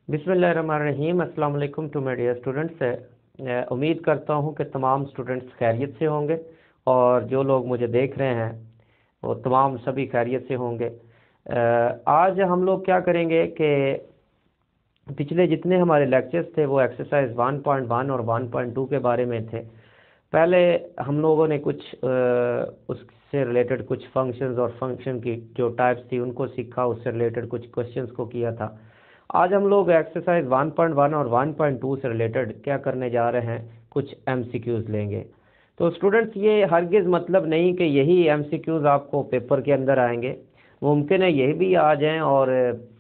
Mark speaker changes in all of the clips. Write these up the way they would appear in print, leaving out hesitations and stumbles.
Speaker 1: बिस्मिल्लाहिर्रहमानिर्रहीम। अस्सलाम वालेकुम टू माय डियर स्टूडेंट्स। उम्मीद करता हूँ कि तमाम स्टूडेंट्स खैरियत से होंगे और जो लोग मुझे देख रहे हैं वो तमाम सभी खैरियत से होंगे। आज हम लोग क्या करेंगे कि पिछले जितने हमारे लेक्चर्स थे वो एक्सरसाइज 1.1 और 1.2 के बारे में थे। पहले हम लोगों ने कुछ उससे रिलेटेड कुछ फंक्शंस और फंक्शन की जो टाइप्स थी उनको सीखा, उससे रिलेटेड कुछ क्वेश्चंस को किया था। आज हम लोग एक्सरसाइज 1.1 और 1.2 से रिलेटेड क्या करने जा रहे हैं, कुछ एमसीक्यूज लेंगे। तो स्टूडेंट्स ये हरगिज़ मतलब नहीं कि यही एमसीक्यूज आपको पेपर के अंदर आएंगे, मुमकिन है यही भी आ जाएं और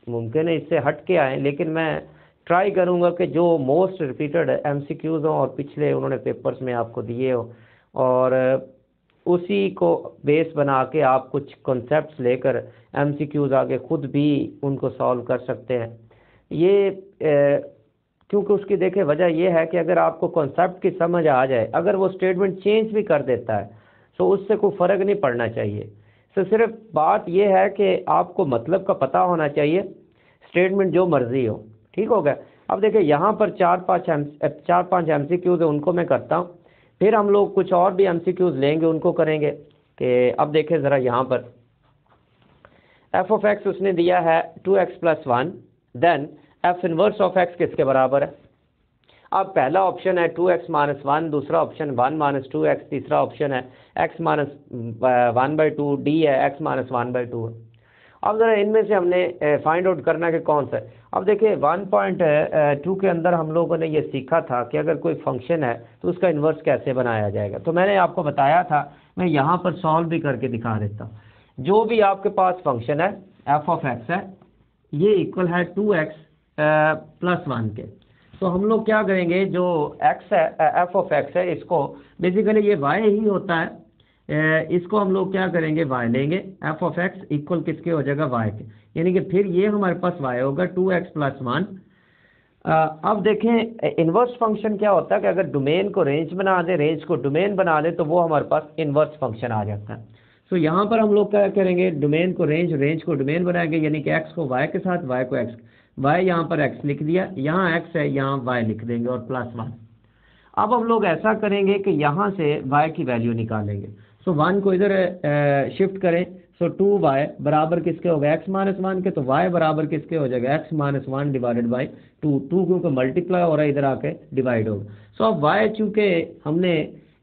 Speaker 1: मुमकिन है इससे हट के आएँ, लेकिन मैं ट्राई करूंगा कि जो मोस्ट रिपीटेड एमसीक्यूज हों और पिछले उन्होंने पेपर्स में आपको दिए हो और उसी को बेस बना के आप कुछ कॉन्सेप्ट्स लेकर एमसीक्यूज आगे खुद भी उनको सॉल्व कर सकते हैं। ये क्योंकि उसकी देखे वजह यह है कि अगर आपको कॉन्सेप्ट की समझ आ जाए, अगर वो स्टेटमेंट चेंज भी कर देता है तो उससे कोई फ़र्क नहीं पड़ना चाहिए। तो सिर्फ बात यह है कि आपको मतलब का पता होना चाहिए, स्टेटमेंट जो मर्जी हो। ठीक हो गया। अब देखिए यहाँ पर चार पांच एमसीक्यूज है, उनको मैं करता हूँ, फिर हम लोग कुछ और भी एमसीक्यूज लेंगे, उनको करेंगे। कि अब देखें ज़रा यहाँ पर एफ ऑफ एक्स उसने दिया है 2x+1, then f inverse of x किसके बराबर है। अब पहला ऑप्शन है 2x-1, दूसरा ऑप्शन 1-2x, तीसरा ऑप्शन है x-1/2, डी है x-1/2 है। अब ज़रा इनमें से हमने फाइंड आउट करना कि कौन सा है। अब देखिए 1.2 के अंदर हम लोगों ने ये सीखा था कि अगर कोई फंक्शन है तो उसका इन्वर्स कैसे बनाया जाएगा। तो मैंने आपको बताया था, मैं यहाँ पर सॉल्व भी करके दिखा देता हूँ। जो भी आपके पास फंक्शन है एफ ऑफ एक्स है, ये इक्वल है 2x+1 के। तो हम लोग क्या करेंगे, जो x है एफ ऑफ एक्स है, इसको बेसिकली ये y ही होता है, इसको हम लोग क्या करेंगे, y लेंगे। एफ ऑफ एक्स इक्वल किसके हो जाएगा, y के, यानी कि फिर ये हमारे पास y होगा 2x+1। अब देखें इन्वर्स फंक्शन क्या होता है कि अगर डोमेन को रेंज बना दे, रेंज को डोमेन बना दे, तो वो हमारे पास इन्वर्स फंक्शन आ जाता है। तो यहाँ पर हम लोग क्या करेंगे, डोमेन को रेंज, रेंज को डोमेन बनाएंगे, यानी कि x को y के साथ, y को x, y यहाँ पर x लिख दिया, यहाँ x है, यहाँ y लिख देंगे और +1। अब हम लोग ऐसा करेंगे कि यहाँ से y की वैल्यू निकालेंगे। सो 1 को इधर शिफ्ट करें, सो 2y बराबर किसके हो गए, x-1 के, तो y बराबर किसके हो जाएगा, x-1 डिवाइडेड बाई 2। क्योंकि मल्टीप्लाई हो रहा है, इधर आके डिवाइड होगा। सो अब y चूंकि हमने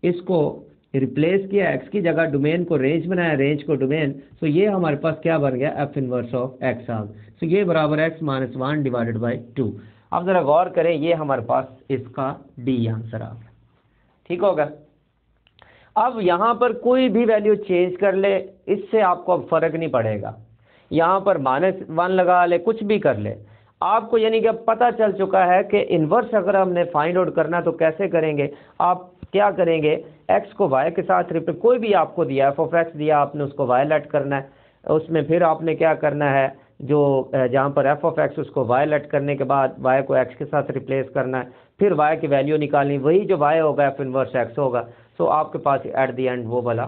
Speaker 1: इसको रिप्लेस किया, x की जगह डोमेन को रेंज बनाया, रेंज को डोमेन, तो ये हमारे पास क्या बन गया, एफ इनवर्स ऑफ x आ गया। तो ये बराबर x-1 डिवाइडेड बाई 2। अब ज़रा गौर करें, ये हमारे पास इसका डी आंसर आ गया। ठीक होगा। अब यहाँ पर कोई भी वैल्यू चेंज कर ले, इससे आपको अब फ़र्क नहीं पड़ेगा। यहाँ पर -1 लगा ले, कुछ भी कर ले आपको, यानी कि अब पता चल चुका है कि इन्वर्स अगर हमने फाइंड आउट करना तो कैसे करेंगे। आप क्या करेंगे, x को y के साथ रिप्लेस, कोई भी आपको दिया एफ ऑफ एक्स दिया, आपने उसको y लेट करना है, उसमें फिर आपने क्या करना है, जो जहाँ पर एफ ऑफ एक्स उसको y लेट करने के बाद y को x के साथ रिप्लेस करना है, फिर y की वैल्यू निकालनी, वही जो y होगा एफ इनवर्स x होगा। तो आपके पास एट द एंड वो वाला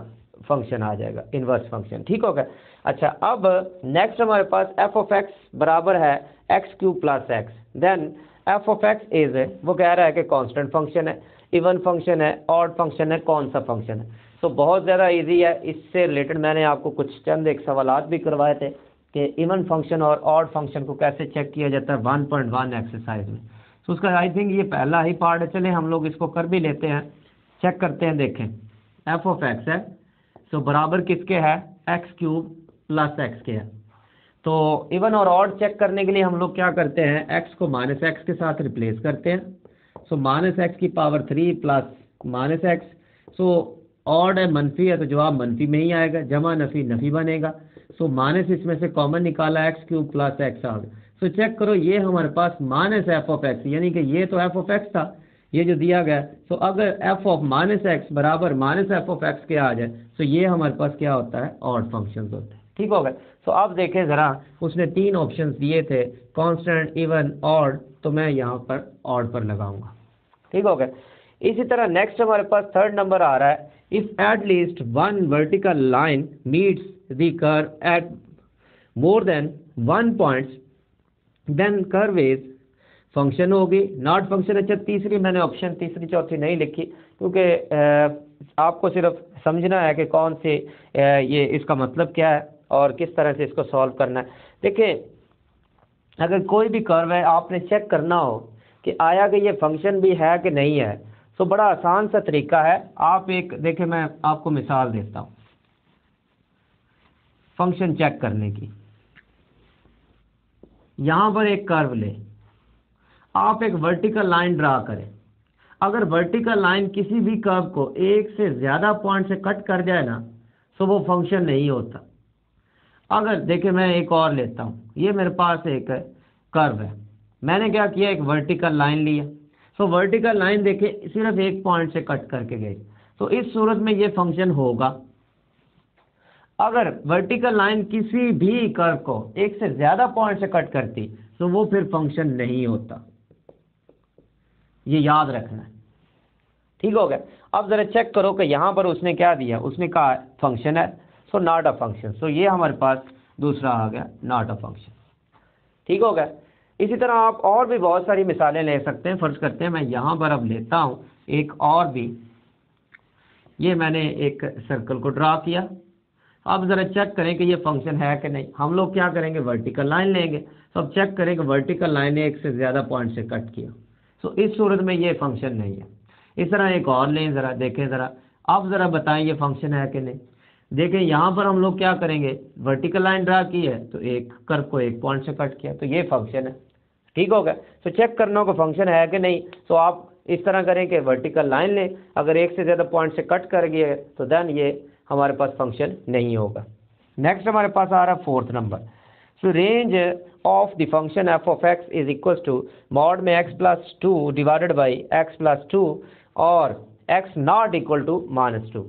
Speaker 1: फंक्शन आ जाएगा, इन्वर्स फंक्शन। ठीक होगा। अच्छा, अब नेक्स्ट हमारे पास एफ ऑफ एक्स बराबर है x³ + x, then f of x is, वो कह रहा है कि कांस्टेंट फंक्शन है, इवन फंक्शन है, ऑड फंक्शन है, कौन सा फंक्शन है। तो बहुत ज़्यादा इजी है। इससे रिलेटेड मैंने आपको कुछ चंद एक सवालात भी करवाए थे कि इवन फंक्शन और ऑड फंक्शन को कैसे चेक किया जाता है 1.1 एक्सरसाइज में। तो उसका आई थिंक ये पहला ही पार्ट है। चले हम लोग इसको कर भी लेते हैं, चेक करते हैं। देखें एफ ऑफ एक्स है, तो बराबर किसके है, x³ + x के है। तो इवन और ऑड चेक करने के लिए हम लोग क्या करते हैं, x को -x के साथ रिप्लेस करते हैं। सो -x³ + -x, सो ऑड है, मनफी है, तो जवाब मनफी में ही आएगा, जमा नफी नफी बनेगा। सो माइनस इसमें से कॉमन निकाला, x³ + x आ गया। सो चेक करो, ये हमारे पास -f ऑफ x, यानी कि ये तो f ऑफ x था, ये जो दिया गया। तो अगर f ऑफ -x बराबर -f ऑफ x के आ जाए, तो ये हमारे पास क्या होता है, ऑड फंक्शंस होते हैं। ठीक हो गया। तो आप देखें ज़रा, उसने 3 ऑप्शंस दिए थे, कांस्टेंट, इवन, ऑड, तो मैं यहाँ पर ऑड पर लगाऊंगा। ठीक हो गया। इसी तरह नेक्स्ट हमारे पास थर्ड नंबर आ रहा है, if at least one vertical line meets the curve at more than 1 point, then curve is function होगी, नॉट फंक्शन। अच्छा तीसरी मैंने ऑप्शन तीसरी चौथी नहीं लिखी क्योंकि आपको सिर्फ समझना है कि कौन से ये इसका मतलब क्या है और किस तरह से इसको सॉल्व करना है। देखिए अगर कोई भी कर्व है आपने चेक करना हो कि आया कि ये फंक्शन भी है कि नहीं है, तो बड़ा आसान सा तरीका है। आप एक देखिए मैं आपको मिसाल देता हूँ फंक्शन चेक करने की। यहाँ पर एक कर्व ले, आप एक वर्टिकल लाइन ड्रा करें। अगर वर्टिकल लाइन किसी भी कर्व को एक से ज़्यादा पॉइंट से कट कर जाए ना, तो वो फंक्शन नहीं होता। अगर देखिए मैं एक और लेता हूँ, ये मेरे पास एक कर्व है, मैंने क्या किया एक वर्टिकल लाइन लिया। तो वर्टिकल लाइन देखिए सिर्फ एक पॉइंट से कट करके गई, तो इस सूरत में ये फंक्शन होगा। अगर वर्टिकल लाइन किसी भी कर्व को एक से ज़्यादा पॉइंट से कट करती तो वो फिर फंक्शन नहीं होता, ये याद रखना है। ठीक हो गया। अब ज़रा चेक करो कि यहाँ पर उसने क्या दिया, उसने कहा फंक्शन है, सो नॉट अ फंक्शन। सो ये हमारे पास दूसरा आ गया नॉट अ फंक्शन। ठीक हो गया। इसी तरह आप और भी बहुत सारी मिसालें ले सकते हैं। फर्ज करते हैं मैं यहाँ पर अब लेता हूँ एक और भी, ये मैंने एक सर्कल को ड्रा किया। अब ज़रा चेक करें कि ये फंक्शन है कि नहीं। हम लोग क्या करेंगे वर्टिकल लाइन लेंगे, तो अब चेक करें कि वर्टिकल लाइन ने एक से ज़्यादा पॉइंट से कट किया, तो इस सूरत में ये फंक्शन नहीं है। इस तरह एक और लें, ज़रा देखें, ज़रा आप ज़रा बताएं ये फंक्शन है कि नहीं। देखें यहाँ पर हम लोग क्या करेंगे, वर्टिकल लाइन ड्रा की है तो एक कर्व को एक पॉइंट से कट किया, तो ये फंक्शन है। ठीक हो गया। तो चेक करना होगा फंक्शन है कि नहीं, तो आप इस तरह करें कि वर्टिकल लाइन लें, अगर एक से ज़्यादा पॉइंट से कट कर गया तो देन ये हमारे पास फंक्शन नहीं होगा। नेक्स्ट हमारे पास आ रहा है fourth number. So range of the function f of x is equal to mod में x plus two divided by x plus two और x not equal to -2।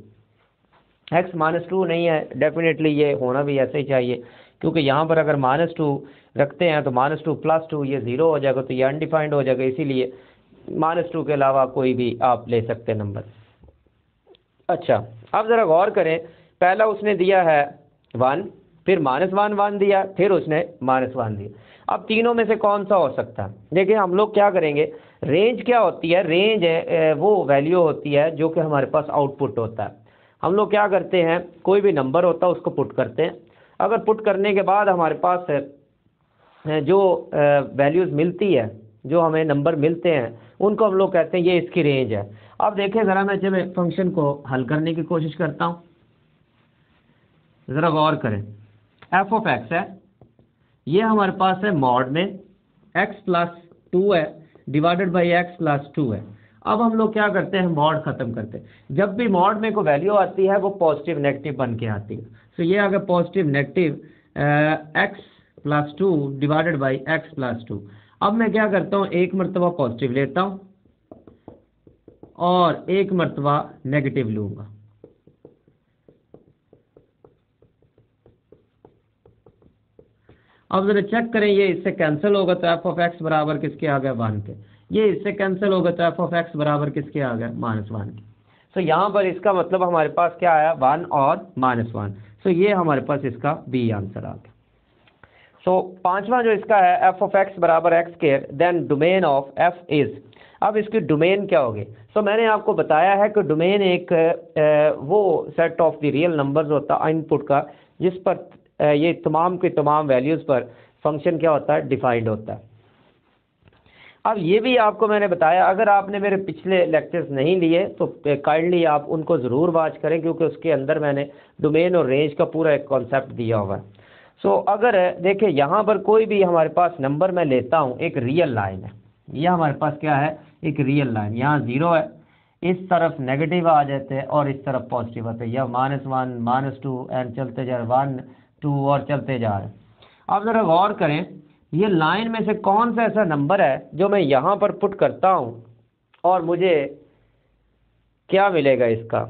Speaker 1: X -2 नहीं है, डेफिनेटली ये होना भी ऐसे ही चाहिए, क्योंकि यहाँ पर अगर -2 रखते हैं तो -2 + 2 ये 0 हो जाएगा, तो ये अनडिफाइंड हो जाएगा। इसीलिए -2 के अलावा कोई भी आप ले सकते हैं नंबर। अच्छा अब ज़रा गौर करें, पहला उसने दिया है 1, फिर -1 दिया, फिर उसने -1 दिया। अब तीनों में से कौन सा हो सकता है। देखिए हम लोग क्या करेंगे, रेंज क्या होती है, रेंज वो वैल्यू होती है जो कि हमारे पास आउटपुट होता है। हम लोग क्या करते हैं, कोई भी नंबर होता है उसको पुट करते हैं। अगर पुट करने के बाद हमारे पास जो वैल्यूज़ मिलती है, जो हमें नंबर मिलते हैं, उनको हम लोग कहते हैं ये इसकी रेंज है। अब देखें ज़रा, मैं जब फंक्शन को हल करने की कोशिश करता हूँ, ज़रा गौर करें। एफ ऑफ एक्स है, ये हमारे पास है मॉड में एक्स प्लस 2 है डिवाइडेड बाई एक्स प्लस 2 है। अब हम लोग क्या करते हैं, मॉड ख़त्म करते हैं। जब भी मॉड में कोई वैल्यू आती है वो पॉजिटिव नेगेटिव बन के आती है। तो ये आ गया positive negative x plus 2 divided by x plus 2। अब मैं क्या करता हूँ, एक मरतबा पॉजिटिव लेता हूँ और एक मरतबा नेगेटिव लूँगा। अब जरा चेक करें, ये इससे कैंसिल होगा तो एफ ऑफ एक्स बराबर किसके आ गया, 1 के। ये इससे कैंसिल होगा तो एफ ऑफ एक्स बराबर किसके आ गया, -1 के। तो यहाँ पर इसका मतलब हमारे पास क्या आया, 1 और -1। तो ये हमारे पास इसका बी आंसर आ गया। सो पांचवा जो इसका है, एफ ऑफ एक्स बराबर x square then domain of f is. अब इसकी डोमेन क्या होगी। सो मैंने आपको बताया है कि डोमेन एक वो set of the real numbers होता है इनपुट का, जिस पर ये तमाम के तमाम वैल्यूज़ पर फंक्शन क्या होता है, डिफाइंड होता है। अब ये भी आपको मैंने बताया, अगर आपने मेरे पिछले लेक्चर्स नहीं लिए तो काइंडली आप उनको ज़रूर वॉच करें, क्योंकि उसके अंदर मैंने डोमेन और रेंज का पूरा एक कॉन्सेप्ट दिया हुआ है। सो अगर देखिए यहाँ पर कोई भी हमारे पास नंबर मैं लेता हूँ, एक रियल लाइन है, यह हमारे पास क्या है, एक रियल लाइन। यहाँ 0 है, इस तरफ नेगेटिव आ जाते हैं और इस तरफ पॉजिटिव आते हैं, या -1 -2 एंड चलते जा रहे, 1 2 और चलते जा रहे हैं। अब ज़रा गौर करें, ये लाइन में से कौन सा ऐसा नंबर है जो मैं यहाँ पर पुट करता हूँ और मुझे क्या मिलेगा, इसका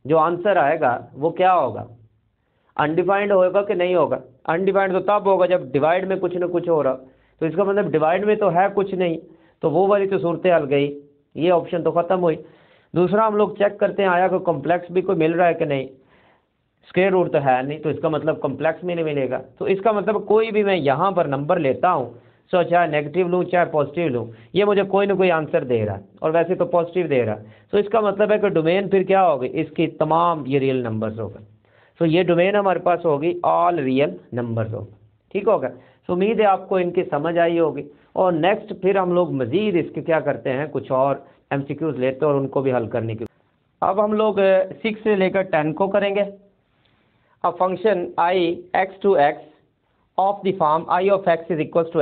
Speaker 1: जो आंसर आएगा वो क्या होगा, अनडिफाइंड होगा कि नहीं होगा। अनडिफाइंड तो तब होगा जब डिवाइड में कुछ ना कुछ हो रहा, तो इसका मतलब डिवाइड में तो है कुछ नहीं, तो वो वाली तो सूरत हाल गई, ये ऑप्शन तो ख़त्म हुई। दूसरा हम लोग चेक करते हैं आया कोई कॉम्प्लेक्स भी कोई मिल रहा है कि नहीं, स्क्वायर रूट तो है नहीं, तो इसका मतलब कॉम्प्लेक्स में नहीं मिलेगा। तो इसका मतलब कोई भी मैं यहाँ पर नंबर लेता हूँ सो चाहे नेगेटिव लूँ चाहे पॉजिटिव लूँ, ये मुझे कोई ना कोई आंसर दे रहा है, और वैसे तो पॉजिटिव दे रहा है। सो इसका मतलब है कि डोमेन फिर क्या होगी, इसकी तमाम ये रियल नंबर्स होगा। सो ये डोमेन हमारे पास होगी ऑल रियल नंबर्स होगा। ठीक होगा। सो उम्मीद है आपको इनकी समझ आई होगी। और नेक्स्ट फिर हम लोग मज़ीद इसके क्या करते हैं, कुछ और MCQs लेते हैं और उनको भी हल करने की। अब हम लोग 6 से लेकर 10 को करेंगे। अब function I x to x of the form I of x is equal to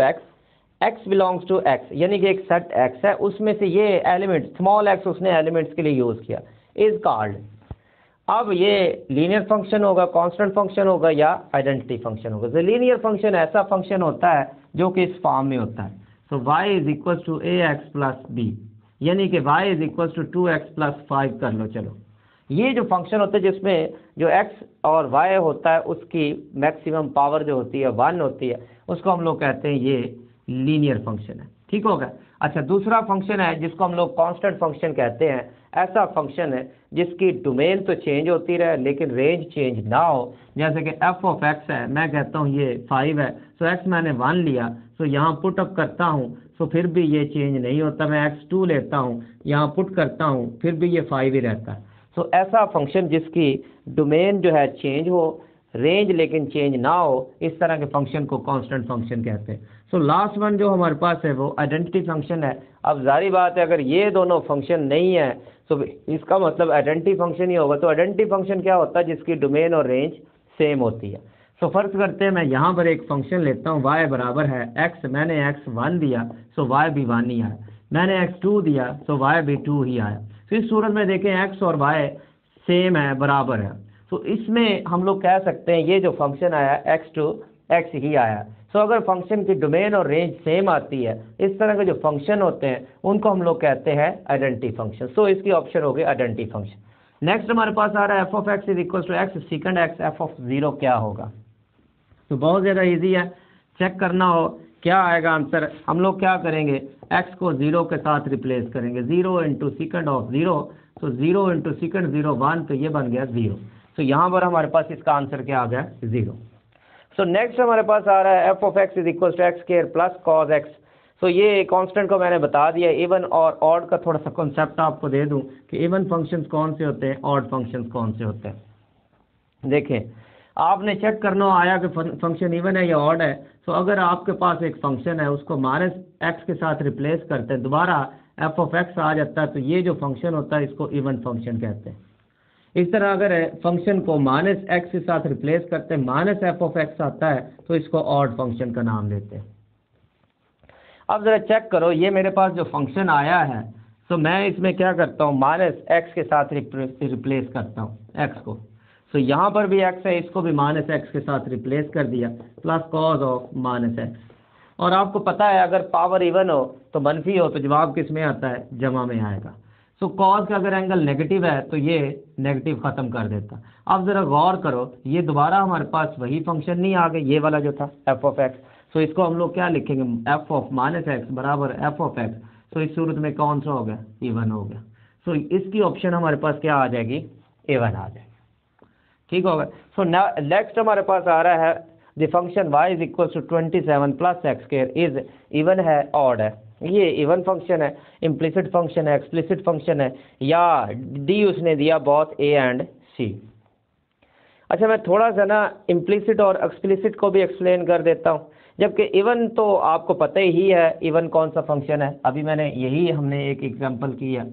Speaker 1: x belongs to x, यानी कि एक सेट x है, उसमें से ये एलिमेंट स्मॉल x उसने एलिमेंट्स के लिए यूज़ किया, इज कॉल्ड। अब ये लीनियर फंक्शन होगा, कांस्टेंट फंक्शन होगा, या आइडेंटिटी फंक्शन होगा। तो लीनियर फंक्शन ऐसा फंक्शन होता है जो कि इस फॉर्म में होता है। So y is equal to ax plus b, यानी कि y is equal to 2x plus 5 कर लो। चलो, ये जो फंक्शन होता है जिसमें जो x और y होता है उसकी मैक्सिमम पावर जो होती है 1 होती है, उसको हम लोग कहते हैं ये लीनियर फंक्शन है। ठीक होगा। अच्छा, दूसरा फंक्शन है जिसको हम लोग कांस्टेंट फंक्शन कहते हैं। ऐसा फंक्शन है जिसकी डोमेन तो चेंज होती रहे लेकिन रेंज चेंज ना हो। जैसे कि f ऑफ x है, मैं कहता हूँ ये 5 है, सो x मैंने 1 लिया, सो यहाँ पुट अप करता हूँ, सो फिर भी ये चेंज नहीं होता। मैं x2 लेता हूँ, यहाँ पुट करता हूँ, फिर भी ये 5 ही रहता है। सो ऐसा फंक्शन जिसकी डोमेन जो है चेंज हो, रेंज लेकिन चेंज ना हो, इस तरह के फंक्शन को कांस्टेंट फंक्शन कहते हैं। सो लास्ट वन जो हमारे पास है वो आइडेंटिटी फंक्शन है। अब जारी बात है, अगर ये दोनों फंक्शन नहीं है तो इसका मतलब आइडेंटिटी फंक्शन ही होगा। तो आइडेंटिटी फंक्शन क्या होता है, जिसकी डोमेन और रेंज सेम होती है। सो फर्ज करते हैं मैं यहाँ पर एक फंक्शन लेता हूँ, y बराबर है x, मैंने x1 दिया, सो y भी 1 ही आया, मैंने x2 दिया, सो y भी 2 ही आया। तो इस सूरत में देखें x और y सेम है, बराबर है। तो इसमें हम लोग कह सकते हैं ये जो फंक्शन आया x टू x ही आया। सो अगर फंक्शन की डोमेन और रेंज सेम आती है, इस तरह के जो फंक्शन होते हैं उनको हम लोग कहते हैं आइडेंटिटी फंक्शन। सो इसकी ऑप्शन होगी आइडेंटिटी फंक्शन। नेक्स्ट हमारे पास आ रहा है f of x is equal to x second x, f ऑफ 0 क्या होगा। तो बहुत ज़्यादा इजी है, चेक करना हो क्या आएगा आंसर। हम लोग क्या करेंगे, x को 0 के साथ रिप्लेस करेंगे, 0 इंटू सेकेंड ऑफ 0, तो 0 इंटू सेकेंड 0 1, तो ये बन गया 0। तो यहाँ पर हमारे पास इसका आंसर क्या आ गया, 0। सो नेक्स्ट हमारे पास आ रहा है f of x is equal to x square plus cos x। तो ये कांस्टेंट को मैंने बता दिया। इवन और ऑड का थोड़ा सा कॉन्सेप्ट आपको दे दूं कि इवन फंक्शंस कौन से होते हैं, ऑड फंक्शंस कौन से होते हैं। देखें, आपने चेक करना आया कि फंक्शन इवन है या ऑड है। तो अगर आपके पास एक फंक्शन है, उसको माइनस एक्स के साथ रिप्लेस करते हैं, दोबारा f ऑफ x आ जाता है, तो ये जो फंक्शन होता है इसको इवन फंक्शन कहते हैं। इस तरह अगर फंक्शन को माइनस एक्स के साथ रिप्लेस करते हैं, माइनस f ऑफ x आता है, तो इसको ऑड फंक्शन का नाम देते हैं। अब ज़रा चेक करो, ये मेरे पास जो फंक्शन आया है, तो मैं इसमें क्या करता हूँ, माइनस एक्स के साथ रिप्लेस करता हूँ x को। तो यहाँ पर भी x है, इसको भी माइनस एक्स के साथ रिप्लेस कर दिया, plus cos of minus x. और आपको पता है अगर पावर इवन हो तो मनफी हो तो जवाब किस में आता है, जमा में आएगा। सो कॉज का अगर एंगल नेगेटिव है तो ये नेगेटिव ख़त्म कर देता। अब ज़रा गौर करो, ये दोबारा हमारे पास वही फंक्शन नहीं आ गया, ये वाला जो था f ऑफ x। सो इसको हम लोग क्या लिखेंगे, f ऑफ माइनस एक्स बराबर f ऑफ x। तो इस सूरत में कौन सा हो गया, इवन हो गया। सो इसकी ऑप्शन हमारे पास क्या आ जाएगी, इवन आ जाएगी। ठीक होगा। सो नेक्स्ट हमारे पास आ रहा है the function y is equal to 27 plus x square is even है, ऑड है। ये इवन फंक्शन है, इम्प्लिसिट फंक्शन है, एक्सप्लिसिट फंक्शन है, या डी उसने दिया बोथ a एंड c। अच्छा, मैं थोड़ा सा ना इम्प्लिसिट और एक्सप्लिसिट को भी एक्सप्लेन कर देता हूँ। जबकि इवन तो आपको पता ही है इवन कौन सा फंक्शन है, अभी मैंने यही हमने एक एग्जांपल किया।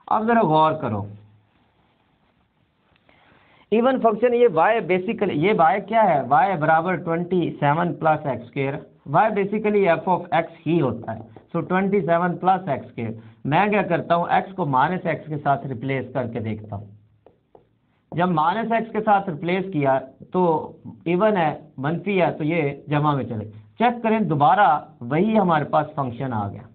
Speaker 1: अब ज़रा गौर करो, इवन फंक्शन ये y बेसिकली, ये y क्या है, y बराबर 27 plus x square. y basically f of x ही होता है। सो 27 प्लस एक्स स्क्वायर, मैं क्या करता हूँ, x को माइनस एक्स के साथ रिप्लेस करके देखता हूँ। जब माइनस एक्स के साथ रिप्लेस किया तो इवन है, मनफी है, तो ये जमा में चले। चेक करें, दोबारा वही हमारे पास फंक्शन आ गया,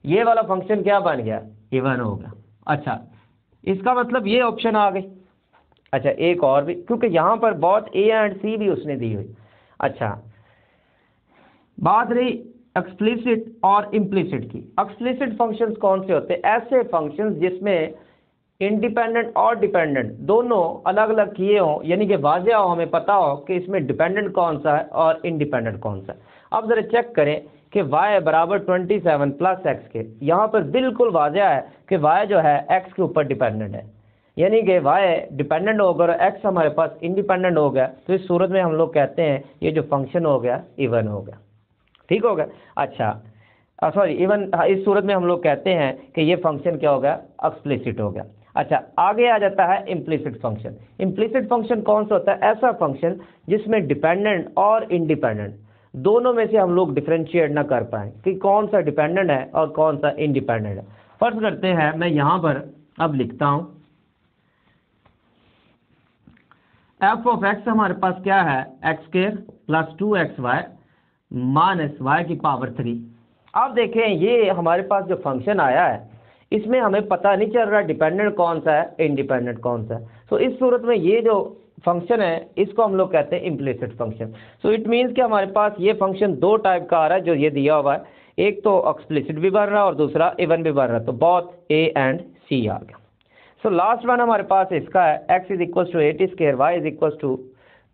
Speaker 1: ये वाला फंक्शन क्या बन गया, इवन हो गया। अच्छा, इसका मतलब ये ऑप्शन आ गई। अच्छा, एक और भी, क्योंकि यहाँ पर बहुत a एंड c भी उसने दी हुई। अच्छा, बात रही एक्सप्लिसिट और इम्प्लिसिट की। एक्सप्लिसिट फंक्शंस कौन से होते हैं, ऐसे फंक्शंस जिसमें इंडिपेंडेंट और डिपेंडेंट दोनों अलग अलग किए हों, यानी कि वाज़ेह हो, हमें पता हो कि इसमें डिपेंडेंट कौन सा है और इंडिपेंडेंट कौन सा है। अब ज़रा चेक करें कि y बराबर 27 प्लस एक्स के, यहाँ पर बिल्कुल वाज़ेह है कि y जो है x के ऊपर डिपेंडेंट है, यानी कि y डिपेंडेंट होगा और x हमारे पास इंडिपेंडेंट हो गया, तो इस सूरत में हम लोग कहते हैं ये जो फंक्शन हो गया इवन हो गया। ठीक हो गया। अच्छा सॉरी इवन, इस सूरत में हम लोग कहते हैं कि ये फंक्शन क्या हो गया, एक्सप्लिसिट हो गया। अच्छा आगे आ जाता है इम्प्लिसिट फंक्शन। इम्प्लिसिट फंक्शन कौन सा होता है, ऐसा फंक्शन जिसमें डिपेंडेंट और इंडिपेंडेंट दोनों में से हम लोग डिफ्रेंशिएट ना कर पाएँ कि कौन सा डिपेंडेंट है और कौन सा इंडिपेंडेंट है। फर्ज करते हैं मैं यहाँ पर अब लिखता हूँ एफ ऑफ एक्स हमारे पास क्या है, x square plus 2xy minus y की पावर 3। अब देखें ये हमारे पास जो फंक्शन आया है इसमें हमें पता नहीं चल रहा डिपेंडेंट कौन सा है इंडिपेंडेंट कौन सा है। तो इस सूरत में ये जो फंक्शन है इसको हम लोग कहते हैं implicit function. So it means कि हमारे पास ये फंक्शन दो टाइप का आ रहा है जो ये दिया हुआ है, एक तो एक्सप्लिसिट भी बन रहा है और दूसरा इवन भी बन रहा है, तो बोथ ए एंड सी आ गया। सो लास्ट वन हमारे पास इसका है x is equal to 80 square y is equal to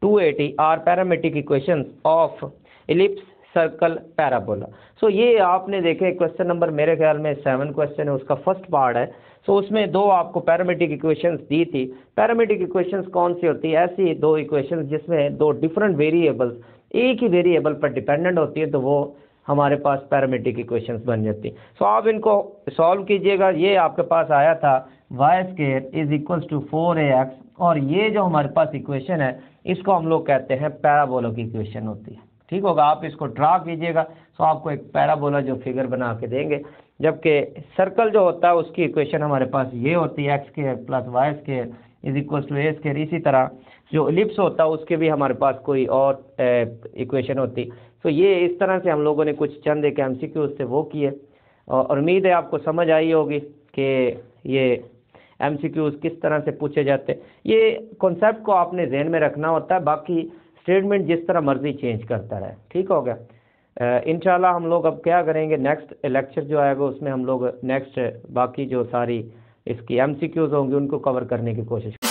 Speaker 1: 280 are parametric equation of ellipse circle parabola. So ये आपने देखे क्वेश्चन नंबर मेरे ख्याल में 7 क्वेश्चन है, उसका फर्स्ट पार्ट है। सो उसमें दो आपको पैरामेट्रिक इक्वेशंस दी थी। पैरामेट्रिक इक्वेशंस कौन सी होती है, ऐसी दो इक्वेशंस जिसमें दो डिफरेंट वेरिएबल्स एक ही वेरिएबल पर डिपेंडेंट होती है, तो वो हमारे पास पैरामेट्रिक इक्वेशंस बन जाती है। सो आप इनको सॉल्व कीजिएगा। ये आपके पास आया था y square is equal to 4ax, और ये जो हमारे पास इक्वेशन है इसको हम लोग कहते हैं पैराबोला की इक्वेशन होती है। ठीक होगा, आप इसको ड्रा कीजिएगा। सो आपको एक पैराबोला जो फिगर बना के देंगे, जबकि सर्कल जो होता है उसकी इक्वेशन हमारे पास ये होती है x square plus y square is equal to a square. इसी तरह जो एलिप्स होता है उसके भी हमारे पास कोई और इक्वेशन होती। तो ये इस तरह से हम लोगों ने कुछ चंद एक MCQ से वो किए, और उम्मीद है आपको समझ आई होगी कि ये MCQs किस तरह से पूछे जाते हैं। ये कॉन्सेप्ट को आपने जहन में रखना होता है, बाकी स्टेटमेंट जिस तरह मर्जी चेंज करता रहे। ठीक हो गया। इंशाल्लाह हम लोग अब क्या करेंगे, नेक्स्ट लेक्चर जो आएगा उसमें हम लोग नेक्स्ट बाकी जो सारी इसकी MCQs होंगी उनको कवर करने की कोशिश करेंगे।